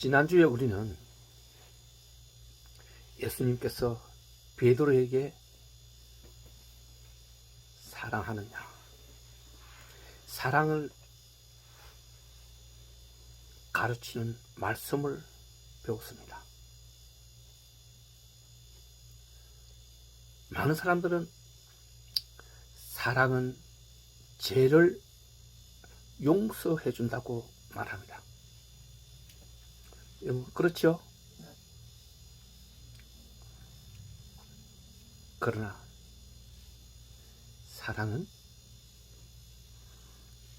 지난주에 우리는 예수님께서 베드로에게 사랑하느냐, 사랑을 가르치는 말씀을 배웠습니다. 많은 사람들은 사랑은 죄를 용서해 준다고 말합니다. 그렇죠? 그러나 사랑은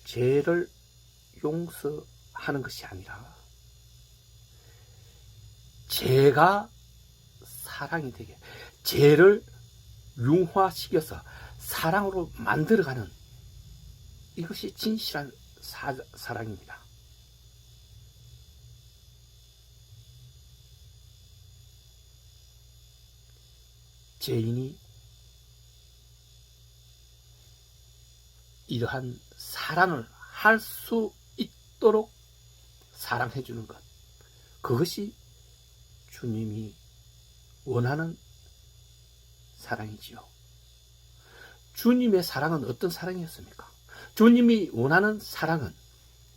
죄를 용서하는 것이 아니라 죄가 사랑이 되게, 죄를 융화시켜서 사랑으로 만들어가는, 이것이 진실한 사랑입니다. 죄인이 이러한 사랑을 할 수 있도록 사랑해 주는 것, 그것이 주님이 원하는 사랑이지요. 주님의 사랑은 어떤 사랑이었습니까? 주님이 원하는 사랑은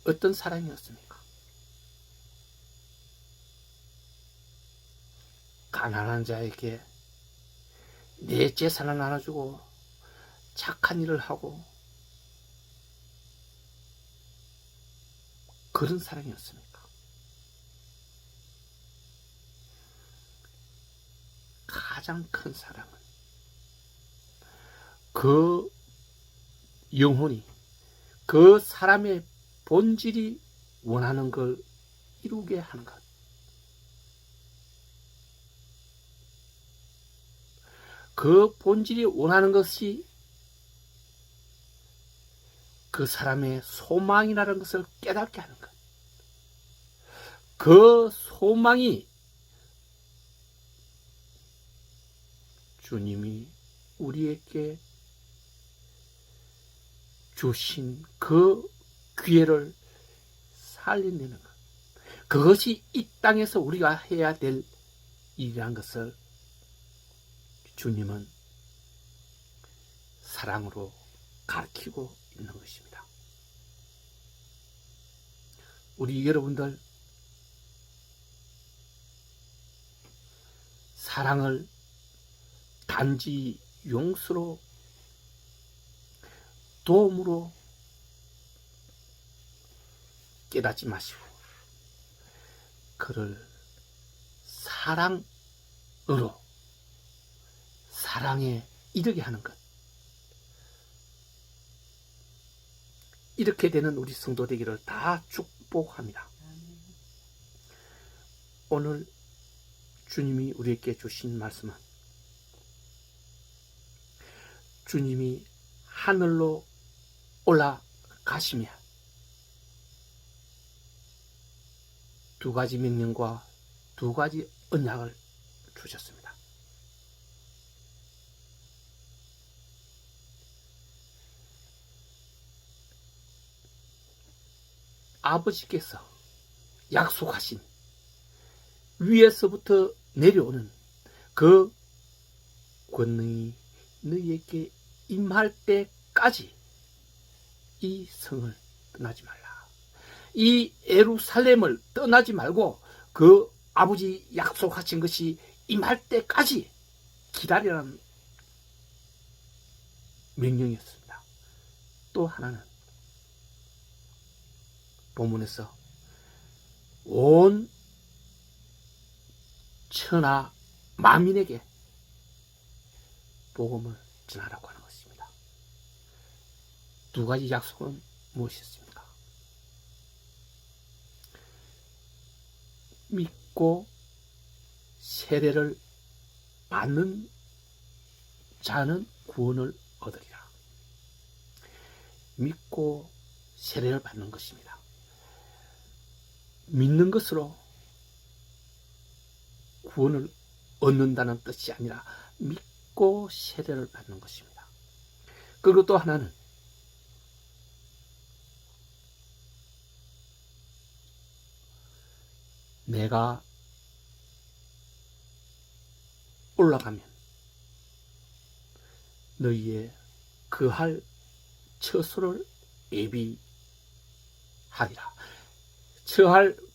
어떤 사랑이었습니까? 가난한 자에게 내 재산을 나눠주고 착한 일을 하고 그런 사랑이었습니까? 가장 큰 사랑은 그 영혼이, 그 사람의 본질이 원하는 걸 이루게 하는 것. 그 본질이 원하는 것이 그 사람의 소망이라는 것을 깨닫게 하는 것. 그 소망이 주님이 우리에게 주신 그 기회를 살린다는 것. 그것이 이 땅에서 우리가 해야 될 일이란 것을 주님은 사랑으로 가르치고 있는 것입니다. 우리 여러분들, 사랑을 단지 용서로, 도움으로 깨닫지 마시고 그를 사랑으로, 사랑에 이르게 하는 것. 이렇게 되는 우리 성도 되기를 다 축복합니다. 오늘 주님이 우리에게 주신 말씀은, 주님이 하늘로 올라가시며 두 가지 명령과 두 가지 언약을 주셨습니다. 아버지께서 약속하신 위에서부터 내려오는 그 권능이 너희에게 임할 때까지 이 성을 떠나지 말라. 이 예루살렘을 떠나지 말고 그 아버지 약속하신 것이 임할 때까지 기다리라는 명령이었습니다. 또 하나는 본문에서 온 천하 만민에게 복음을 전하라고 하는 것입니다. 두 가지 약속은 무엇이었습니까? 믿고 세례를 받는 자는 구원을 얻으리라. 믿고 세례를 받는 것입니다. 믿는 것으로 구원을 얻는다는 뜻이 아니라 믿고 세례를 받는 것입니다. 그리고 또 하나는 내가 올라가면 너희의 그할 처소를 예비하리라.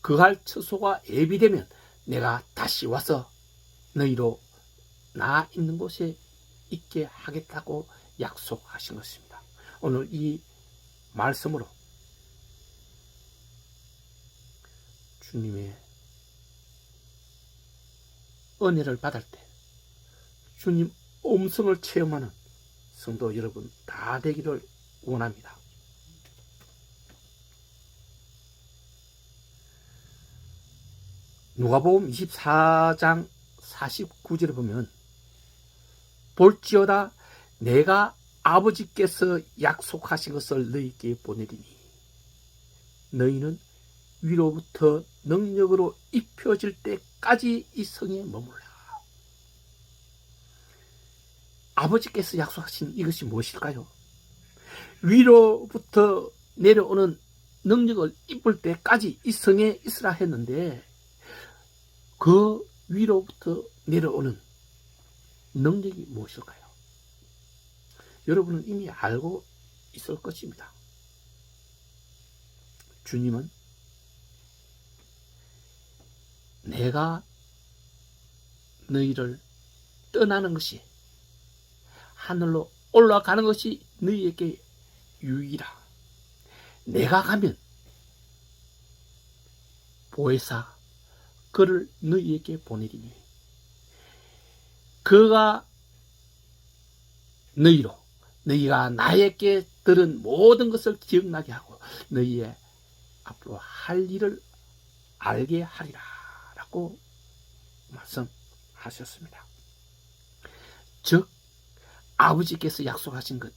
그할 처소가 예비되면 내가 다시 와서 너희로 나 있는 곳에 있게 하겠다고 약속하신 것입니다. 오늘 이 말씀으로 주님의 은혜를 받을 때 주님 음성을 체험하는 성도 여러분 다 되기를 원합니다. 누가복음 24장 49절을 보면 볼지어다 내가 아버지께서 약속하신 것을 너희에게 보내리니 너희는 위로부터 능력으로 입혀질 때까지 이 성에 머물라. 아버지께서 약속하신 이것이 무엇일까요? 위로부터 내려오는 능력을 입을 때까지 이 성에 있으라 했는데 그 위로부터 내려오는 능력이 무엇일까요? 여러분은 이미 알고 있을 것입니다. 주님은 내가 너희를 떠나는 것이 하늘로 올라가는 것이 너희에게 유익이라. 내가 가면 보혜사 그를 너희에게 보내리니 그가 너희가 나에게 들은 모든 것을 기억나게 하고 너희의 앞으로 할 일을 알게 하리라 라고 말씀하셨습니다. 즉 아버지께서 약속하신 것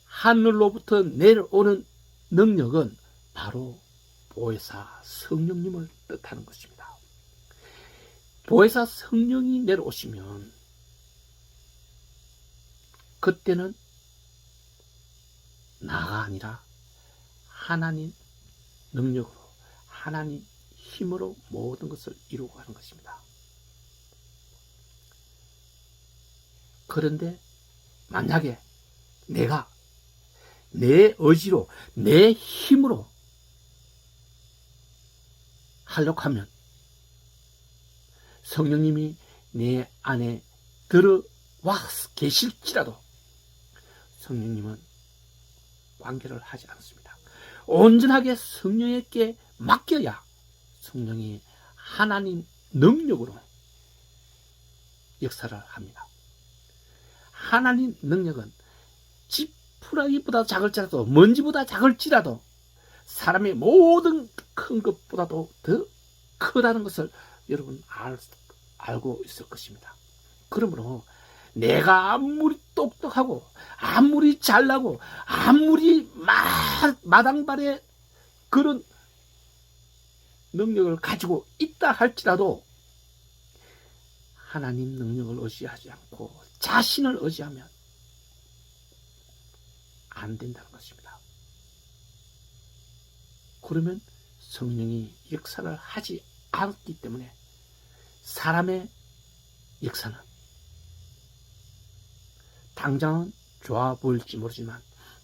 하늘로부터 내려오는 능력은 바로 보혜사 성령님을 뜻하는 것입니다. 보혜사 성령이 내려오시면 그때는 나가 아니라 하나님 능력으로 하나님 힘으로 모든 것을 이루고 가는 것입니다. 그런데 만약에 내가 내 의지로 내 힘으로 하려고 하면 성령님이 내 안에 들어와 계실지라도 성령님은 관계를 하지 않습니다. 온전하게 성령에게 맡겨야 성령이 하나님 능력으로 역사를 합니다. 하나님 능력은 지푸라기보다 작을지라도 먼지보다 작을지라도 사람의 모든 큰 것보다도 더 크다는 것을 여러분 알고 있을 것입니다. 그러므로 내가 아무리 똑똑하고 아무리 잘나고 아무리 마당발의 그런 능력을 가지고 있다 할지라도 하나님 능력을 의지하지 않고 자신을 의지하면 안 된다는 것입니다. 그러면 성령이 역사를 하지 않기 때문에 사람의 역사는 당장은 좋아 보일지 모르지만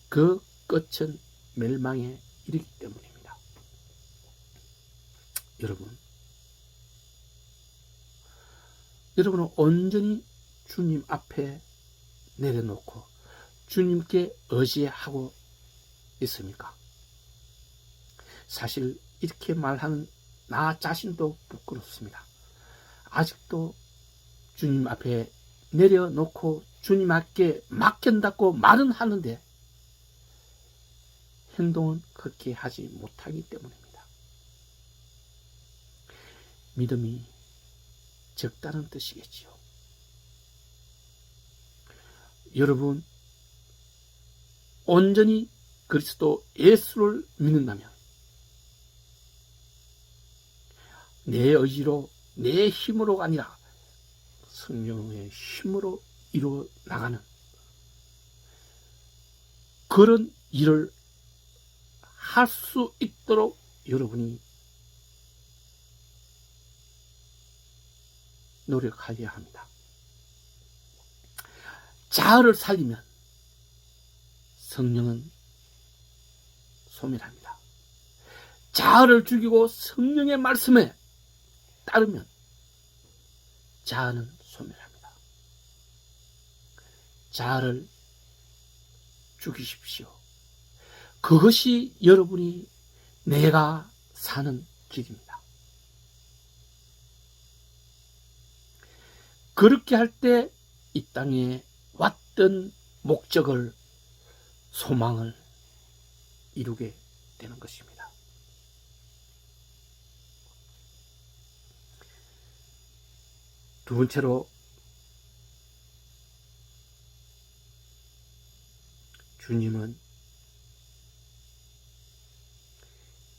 그 끝은 멸망에 이르기 때문입니다. 여러분은 온전히 주님 앞에 내려놓고 주님께 의지하고 있습니까? 사실 이렇게 말하는 나 자신도 부끄럽습니다. 아직도 주님 앞에 내려놓고 주님 앞에 맡긴다고 말은 하는데 행동은 그렇게 하지 못하기 때문입니다. 믿음이 적다는 뜻이겠지요. 여러분 온전히 그리스도 예수를 믿는다면 내 의지로 내 힘으로가 아니라 성령의 힘으로 이루어 나가는 그런 일을 할 수 있도록 여러분이 노력하여야 합니다. 자아를 살리면 성령은 소멸합니다. 자아를 죽이고 성령의 말씀에 따르면 자아는 소멸합니다. 자아를 죽이십시오. 그것이 여러분이 내가 사는 길입니다. 그렇게 할 때 이 땅에 왔던 목적을, 소망을 이루게 되는 것입니다. 두 번째로 주님은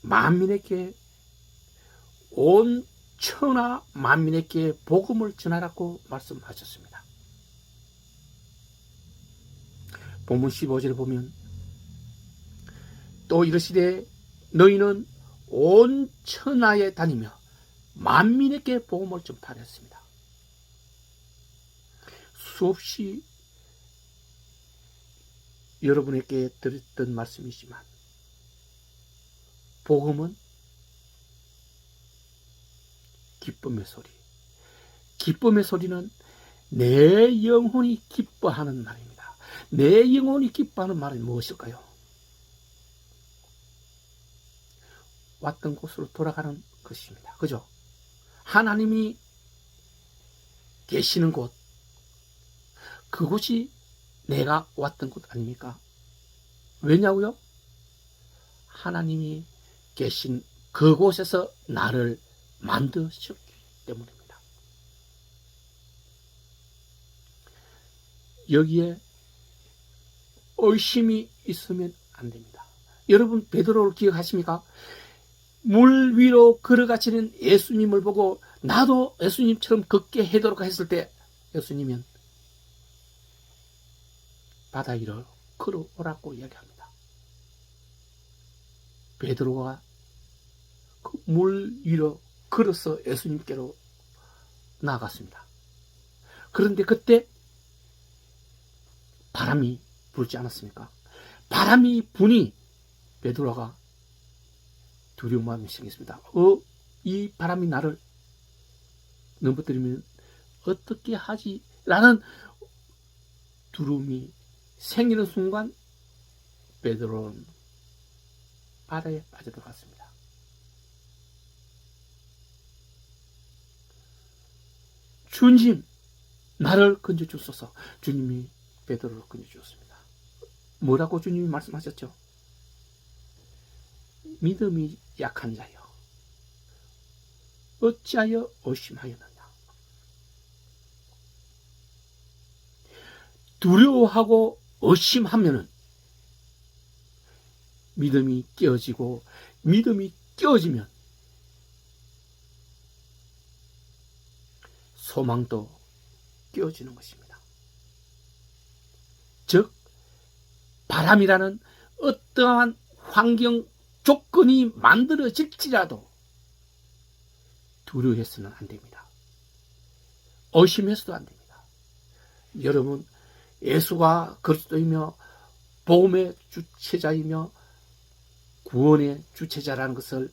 만민에게, 온 천하 만민에게 복음을 전하라고 말씀하셨습니다. 본문 15절에 보면 또 이르시되 너희는 온 천하에 다니며 만민에게 복음을 전파하였습니다. 수없이 여러분에게 드렸던 말씀이지만 복음은 기쁨의 소리. 기쁨의 소리는 내 영혼이 기뻐하는 말입니다. 내 영혼이 기뻐하는 말은 무엇일까요? 왔던 곳으로 돌아가는 것입니다. 그죠? 하나님이 계시는 곳, 그곳이 내가 왔던 곳 아닙니까? 왜냐고요? 하나님이 계신 그곳에서 나를 만드셨기 때문입니다. 여기에 의심이 있으면 안 됩니다. 여러분 베드로를 기억하십니까? 물 위로 걸어가시는 예수님을 보고 나도 예수님처럼 걷게 해도록 했을 때 예수님은 바다 위로 걸어오라고 이야기합니다. 베드로가 그 물 위로 걸어서 예수님께로 나아갔습니다. 그런데 그때 바람이 불지 않았습니까? 바람이 부니 베드로가 두려움이 생겼습니다. 이 바람이 나를 넘어뜨리면 어떻게 하지? 라는 두려움이 생기는 순간 베드로는 바다에 빠져들어갔습니다. 주님, 나를 건져주소서. 주님이 베드로를 건져주었습니다. 뭐라고 주님이 말씀하셨죠? 믿음이 약한 자여, 어찌하여 의심하였느냐. 두려워하고 의심하면은 믿음이 깨어지고, 믿음이 깨어지면 소망도 깨어지는 것입니다. 즉 바람이라는 어떠한 환경 조건이 만들어질지라도 두려워해서는 안 됩니다. 의심해서도 안 됩니다. 여러분, 예수가 그리스도이며 복음의 주체자이며 구원의 주체자라는 것을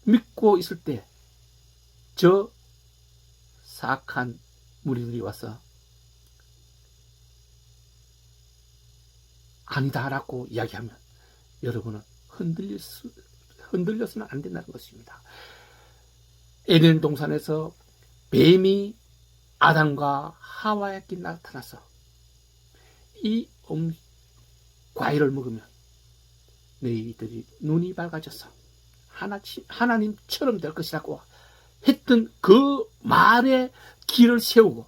믿고 있을 때 저 사악한 무리들이 와서 아니다라고 이야기하면 여러분은 흔들려서는 안 된다는 것입니다. 에덴 동산에서 뱀이 아담과 하와에게 나타나서 이 과일을 먹으면 너희들이 눈이 밝아져서 하나님처럼 될 것이라고 했던 그 말에 길을 세우고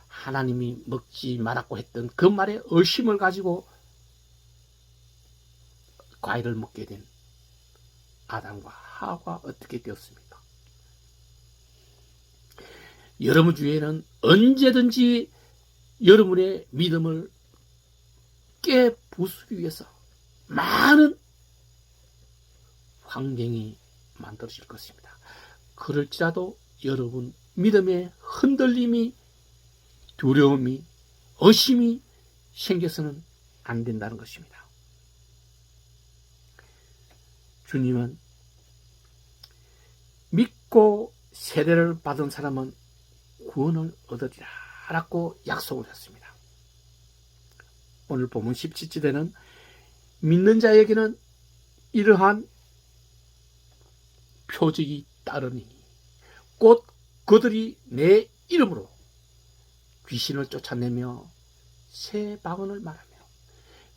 하나님이 먹지 말라고 했던 그 말에 의심을 가지고 과일을 먹게 된 아담과 하와가 어떻게 되었습니까? 여러분 주위에는 언제든지 여러분의 믿음을 깨부수기 위해서 많은 환경이 만들어질 것입니다. 그럴지라도 여러분 믿음의 흔들림이, 두려움이, 의심이 생겨서는 안 된다는 것입니다. 주님은 믿고 세례를 받은 사람은 구원을 얻으리라 라고 약속을 했습니다. 오늘 본문 17절에는 믿는 자에게는 이러한 표적이 따르니 곧 그들이 내 이름으로 귀신을 쫓아내며 새 방언을 말하며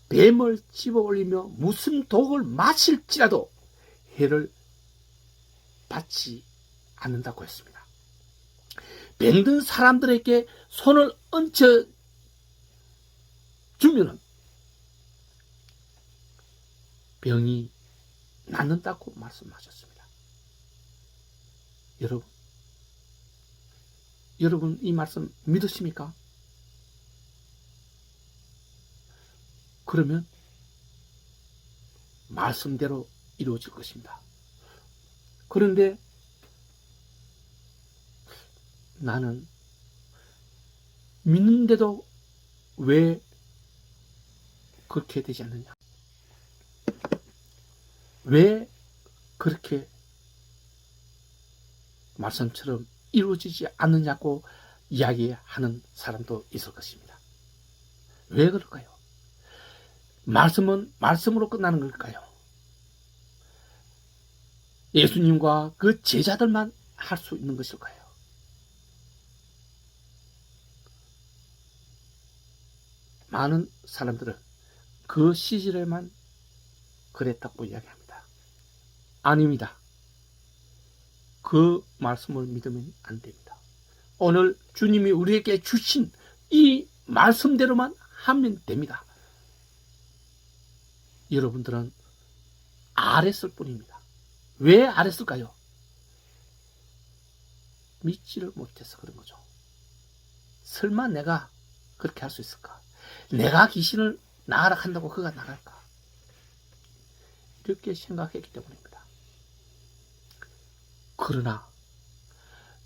뱀을 집어 올리며 무슨 독을 마실지라도 해를 받지 않는다고 했습니다. 병든 사람들에게 손을 얹혀 주면은 병이 낫는다고 말씀하셨습니다. 여러분 이 말씀 믿으십니까? 그러면 말씀대로 이루어질 것입니다. 그런데 나는 믿는데도 왜 그렇게 되지 않느냐? 왜 그렇게 말씀처럼 이루어지지 않느냐고 이야기하는 사람도 있을 것입니다. 왜 그럴까요? 말씀은 말씀으로 끝나는 걸까요? 예수님과 그 제자들만 할 수 있는 것일까요? 많은 사람들은 그 시절에만 그랬다고 이야기합니다. 아닙니다. 그 말씀을 믿으면 안 됩니다. 오늘 주님이 우리에게 주신 이 말씀대로만 하면 됩니다. 여러분들은 알았을 뿐입니다. 왜 알았을까요? 믿지를 못해서 그런 거죠. 설마 내가 그렇게 할 수 있을까? 내가 귀신을 나가라 한다고 그가 나갈까? 이렇게 생각했기 때문입니다. 그러나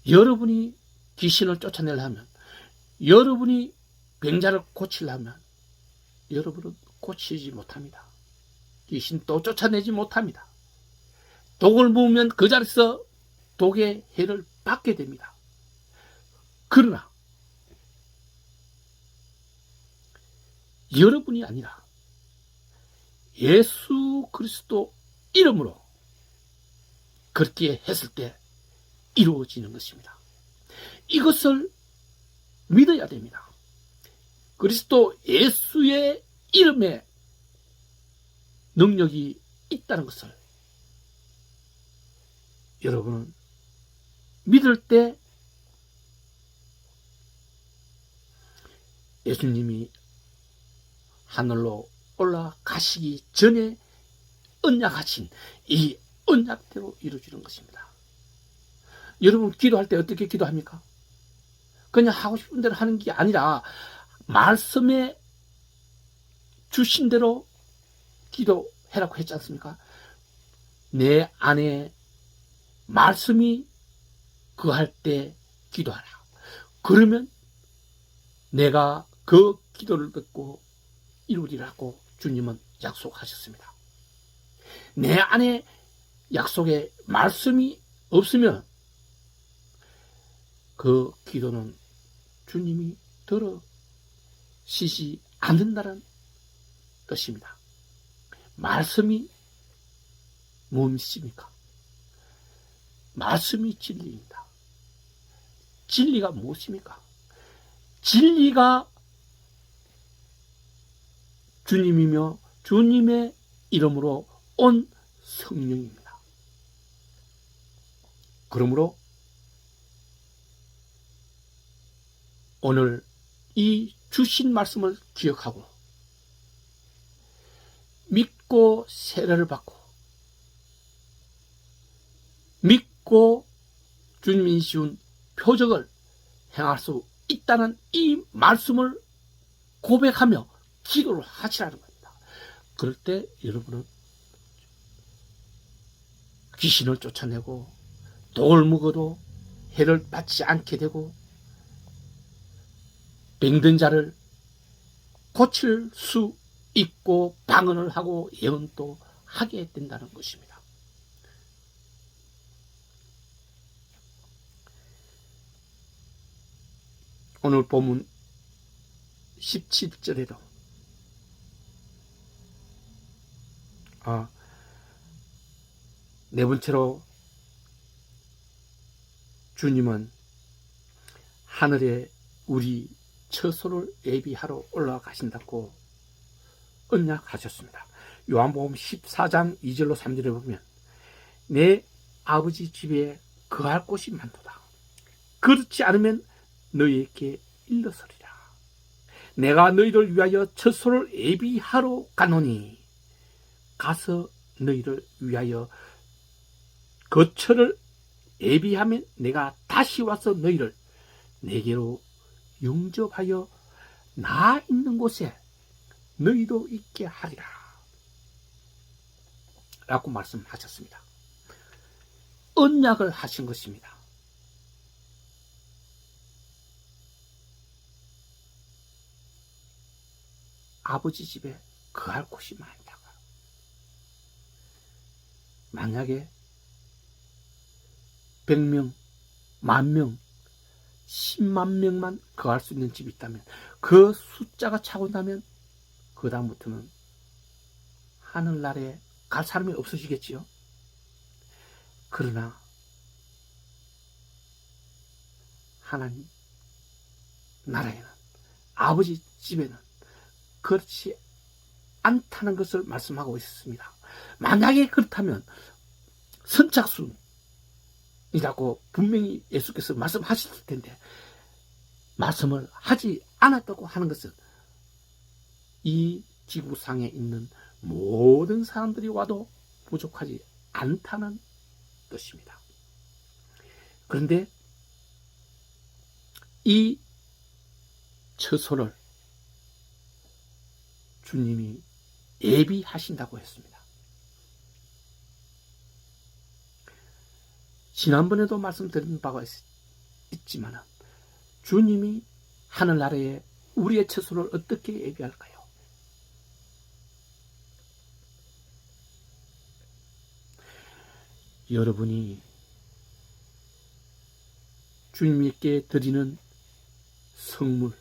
여러분이 귀신을 쫓아내려면, 여러분이 병자를 고치려면 여러분은 고치지 못합니다. 귀신 또 쫓아내지 못합니다. 독을 부으면 그 자리에서 독의 해를 받게 됩니다. 그러나 여러분이 아니라 예수 그리스도 이름으로 그렇게 했을 때 이루어지는 것입니다. 이것을 믿어야 됩니다. 그리스도 예수의 이름에 능력이 있다는 것을 여러분은 믿을 때 예수님이 하늘로 올라가시기 전에 언약하신 이 언약대로 이루어지는 것입니다. 여러분 기도할 때 어떻게 기도합니까? 그냥 하고 싶은 대로 하는 게 아니라 말씀에 주신 대로 기도해라고 했지 않습니까? 내 안에 말씀이 거할 때 기도하라. 그러면 내가 그 기도를 듣고 이루리라고 주님은 약속하셨습니다. 내 안에 약속의 말씀이 없으면 그 기도는 주님이 들으시지 않는다는 뜻입니다. 말씀이 무엇입니까? 말씀이 진리입니다. 진리가 무엇입니까? 진리가 주님이며 주님의 이름으로 온 성령입니다. 그러므로 오늘 이 주신 말씀을 기억하고 믿고 세례를 받고 믿고 주님이 씌운 표적을 행할 수 있다는 이 말씀을 고백하며 기도를 하시라는 겁니다. 그럴 때 여러분은 귀신을 쫓아내고 독을 먹어도 해를 받지 않게 되고 병든 자를 고칠 수 있고 방언을 하고 예언도 하게 된다는 것입니다. 오늘 본문 17절에도 네 번째로 주님은 하늘에 우리 처소를 예비하러 올라가신다고 언약하셨습니다. 요한복음 14장 2절로 3절에 보면 내 아버지 집에 거할 곳이 많도다. 그렇지 않으면 너희에게 일러서리라. 내가 너희를 위하여 처소를 예비하러 가노니 가서 너희를 위하여 거처를 예비하면 내가 다시 와서 너희를 내게로 영접하여 나 있는 곳에 너희도 있게 하리라 라고 말씀하셨습니다. 언약을 하신 것입니다. 아버지 집에 거할 곳이 많다가 만약에 100명, 10,000명, 10만 명만 거할 수 있는 집이 있다면 그 숫자가 차고 나면 그 다음부터는 하늘나라에 갈 사람이 없어지겠지요. 그러나 하나님 나라에는, 아버지 집에는 그렇지 않다는 것을 말씀하고 있습니다. 만약에 그렇다면 선착순이라고 분명히 예수께서 말씀하셨을 텐데 말씀을 하지 않았다고 하는 것은 이 지구상에 있는 모든 사람들이 와도 부족하지 않다는 뜻입니다. 그런데 이 처소를 주님이 예비하신다고 했습니다. 지난번에도 말씀드린 바가 있지만 주님이 하늘나라에 우리의 처소를 어떻게 예비할까요? 여러분이 주님께 드리는 성물,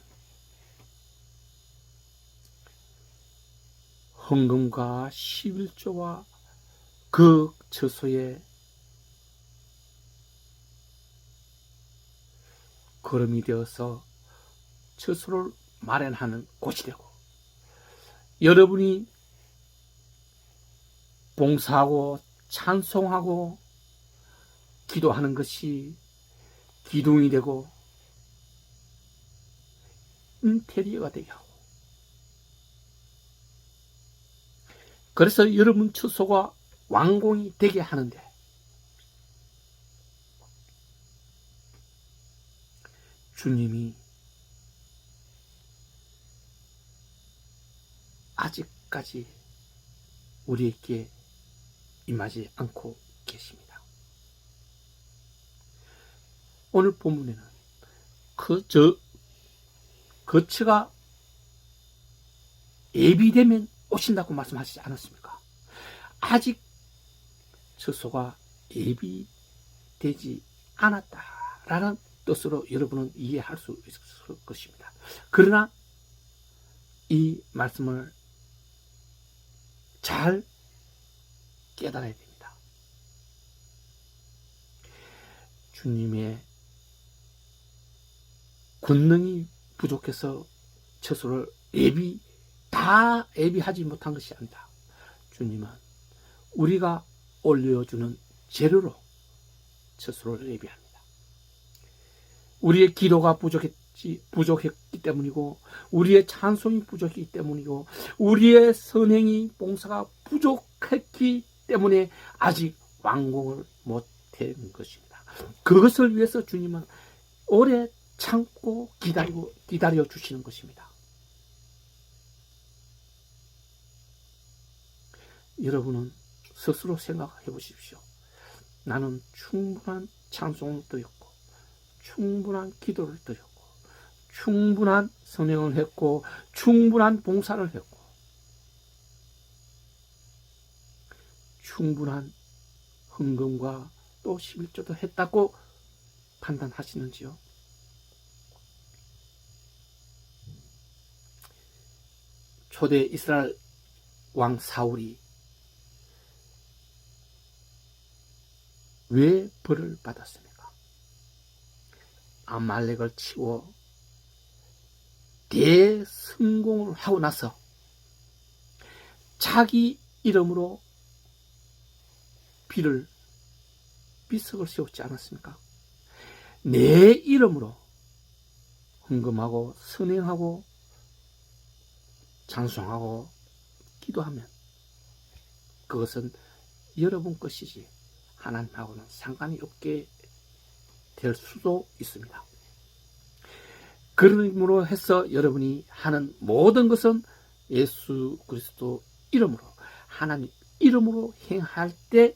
헌금과 11조와 그 처소에 걸음이 되어서 처소를 마련하는 곳이 되고, 여러분이 봉사하고 찬송하고 기도하는 것이 기둥이 되고 인테리어가 되게 하고, 그래서 여러분 처소가 완공이 되게 하는데 주님이 아직까지 우리에게 임하지 않고 계십니다. 오늘 본문에는 거처가 예비되면 오신다고 말씀하시지 않았습니까? 아직 처소가 예비되지 않았다라는 뜻으로 여러분은 이해할 수 있을 것입니다. 그러나 이 말씀을 잘 깨달아야 됩니다. 주님의 권능이 부족해서 처소를 다 예비하지 못한 것이 아니다. 주님은 우리가 올려주는 재료로 처소를 예비합니다. 우리의 기도가 부족했기 때문이고, 우리의 찬송이 부족했기 때문이고, 우리의 선행이 봉사가 부족했기 때문에 아직 완공을 못한 것입니다. 그것을 위해서 주님은 오래 참고 기다려 주시는 것입니다. 여러분은 스스로 생각해 보십시오. 나는 충분한 찬송을 드렸고 충분한 기도를 드렸고 충분한 선행을 했고 충분한 봉사를 했고 충분한 헌금과 또 11조도 했다고 판단하시는지요? 초대 이스라엘 왕 사울이 왜 벌을 받았습니까? 아말렉을 치고 대성공을 하고 나서 자기 이름으로 비석을 세웠지 않았습니까? 내 이름으로 헌금하고 선행하고 찬송하고 기도하면 그것은 여러분 것이지 하나님하고는 상관이 없게 될 수도 있습니다. 그러므로 해서 여러분이 하는 모든 것은 예수 그리스도 이름으로 하나님 이름으로 행할 때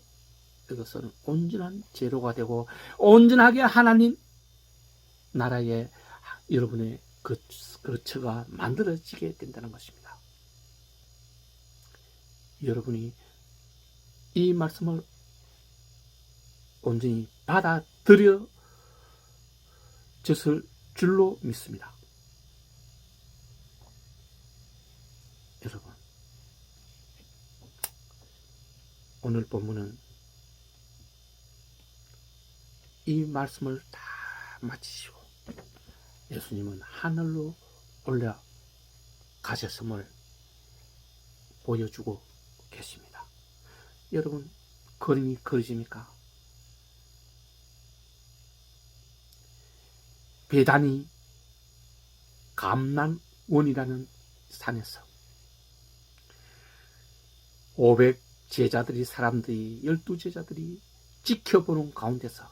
그것은 온전한 제로가 되고 온전하게 하나님 나라에 여러분의 거처가 만들어지게 된다는 것입니다. 여러분이 이 말씀을 온전히 받아들여졌을 줄로 믿습니다. 여러분, 오늘 본문은 이 말씀을 다 마치시고 예수님은 하늘로 올라가셨음을 보여주고 계십니다. 여러분, 그림이 그려집니까? 베다니 감난원이라는 산에서 500 제자들이 사람들이 12제자들이 지켜보는 가운데서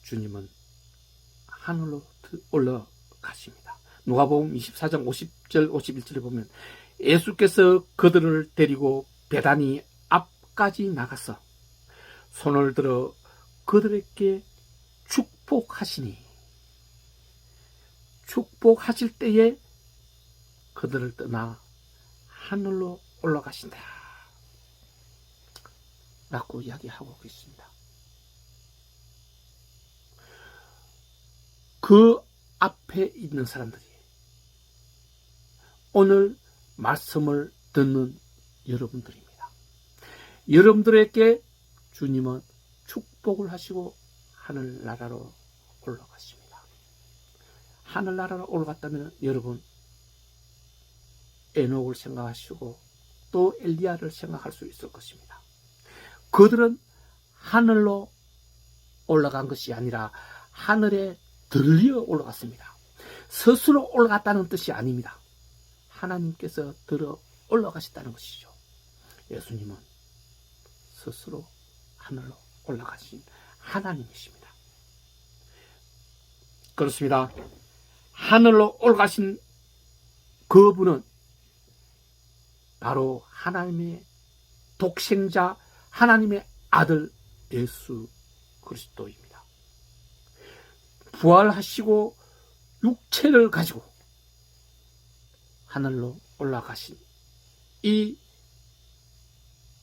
주님은 하늘로 올라가십니다. 누가복음 24장 50절 51절에 보면 예수께서 그들을 데리고 베다니 앞까지 나가서 손을 들어 그들에게 축복하시니 축복하실 때에 그들을 떠나 하늘로 올라가신다 라고 이야기하고 있습니다. 그 앞에 있는 사람들이 오늘 말씀을 듣는 여러분들입니다. 여러분들에게 주님은 축복을 하시고 하늘나라로 올라가십니다. 하늘나라로 올라갔다면 여러분 에녹을 생각하시고 또 엘리야를 생각할 수 있을 것입니다. 그들은 하늘로 올라간 것이 아니라 하늘에 들려 올라갔습니다. 스스로 올라갔다는 뜻이 아닙니다. 하나님께서 들어 올라가셨다는 것이죠. 예수님은 스스로 하늘로 올라가신 하나님이십니다. 그렇습니다. 하늘로 올라가신 그분은 바로 하나님의 독생자 하나님의 아들 예수 그리스도입니다. 부활하시고 육체를 가지고 하늘로 올라가신 이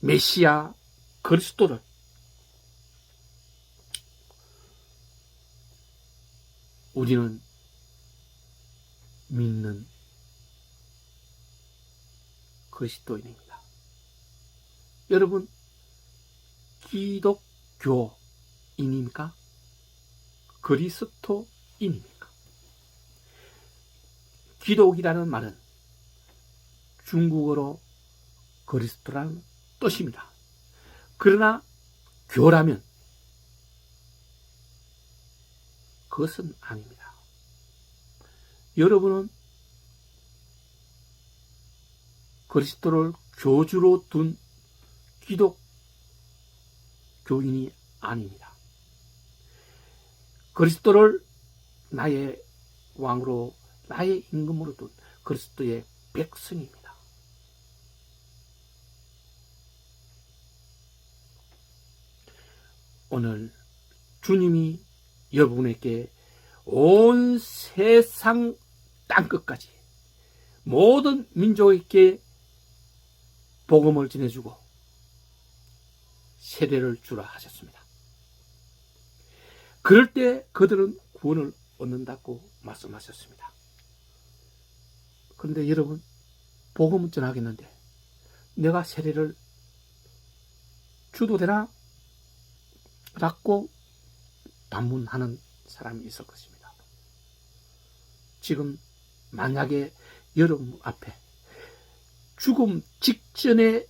메시아 그리스도를 우리는 믿는 그리스도인입니다. 여러분, 기독교인입니까? 그리스도인입니까? 기독이라는 말은 중국어로 그리스도라는 뜻입니다. 그러나 교라면 그것은 아닙니다. 여러분은 그리스도를 교주로 둔 기독교인이 아닙니다. 그리스도를 나의 왕으로 나의 임금으로 둔 그리스도의 백성입니다. 오늘 주님이 여러분에게 온 세상 땅끝까지 모든 민족에게 복음을 전해주고 세례를 주라 하셨습니다. 그럴 때 그들은 구원을 얻는다고 말씀하셨습니다. 그런데 여러분, 복음을 전하겠는데 내가 세례를 주도 되나? 라고 반문하는 사람이 있을 것입니다. 지금 만약에 여러분 앞에 죽음 직전에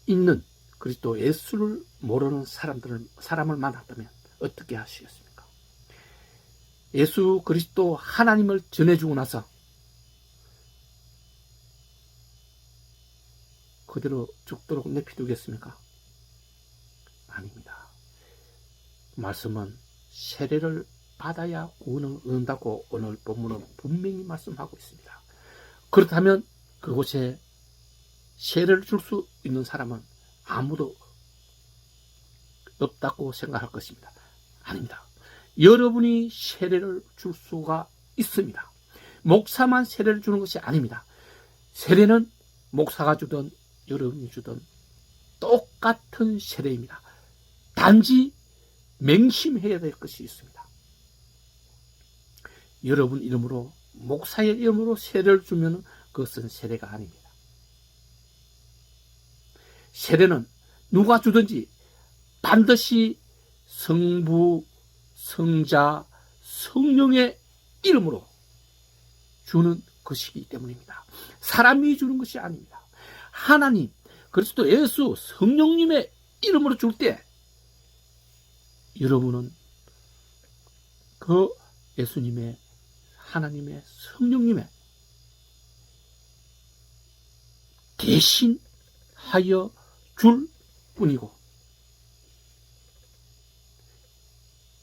있는 그리스도 예수를 모르는 사람을 만났다면 어떻게 하시겠습니까? 예수 그리스도 하나님을 전해주고 나서 그대로 죽도록 내비두겠습니까? 아닙니다. 말씀은 세례를 받아야 구원을 얻는다고 오늘 본문은 분명히 말씀하고 있습니다. 그렇다면 그곳에 세례를 줄 수 있는 사람은 아무도 없다고 생각할 것입니다. 아닙니다. 여러분이 세례를 줄 수가 있습니다. 목사만 세례를 주는 것이 아닙니다. 세례는 목사가 주든 여러분이 주든 똑같은 세례입니다. 단지 맹심해야 될 것이 있습니다. 여러분 이름으로, 목사의 이름으로 세례를 주면 그것은 세례가 아닙니다. 세례는 누가 주든지 반드시 성부, 성자, 성령의 이름으로 주는 것이기 때문입니다. 사람이 주는 것이 아닙니다. 하나님, 그리스도 예수, 성령님의 이름으로 줄 때 여러분은 그 예수님의, 하나님의, 성령님의 대신하여 줄 뿐이고,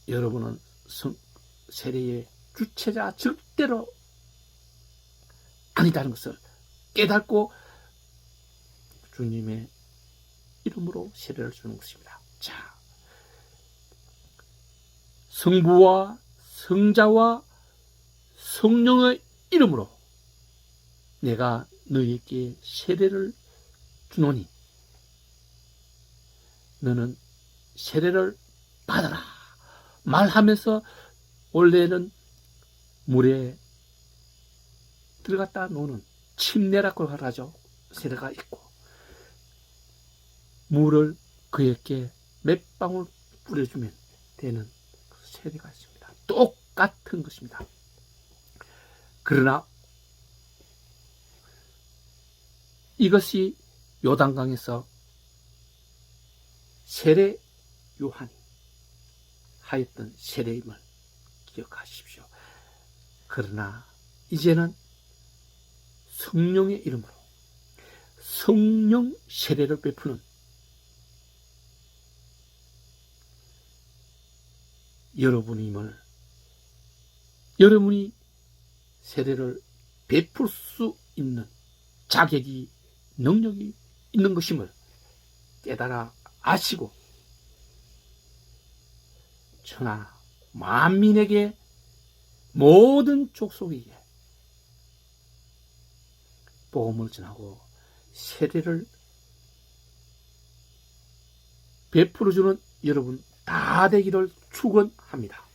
여러분은 세례의 주체자 절대로 아니다는 것을 깨닫고 주님의 이름으로 세례를 주는 것입니다. 자, 성부와 성자와 성령의 이름으로 내가 너희에게 세례를 주노니 너는 세례를 받아라 말하면서, 원래는 물에 들어갔다 노는 침례라고 하죠. 세례가 있고, 물을 그에게 몇 방울 뿌려주면 되는 세례가 있습니다. 똑같은 것입니다. 그러나 이것이 요단강에서 세례 요한이 하였던 세례임을 기억하십시오. 그러나 이제는 성령의 이름으로 성령 세례를 베푸는 여러분임을, 여러분이 세례를 베풀 수 있는 자격이, 능력이 있는 것임을 깨달아 아시고 천하 만민에게, 모든 족속에게 복음을 전하고 세례를 베풀어주는 여러분 다 되기를 축원합니다.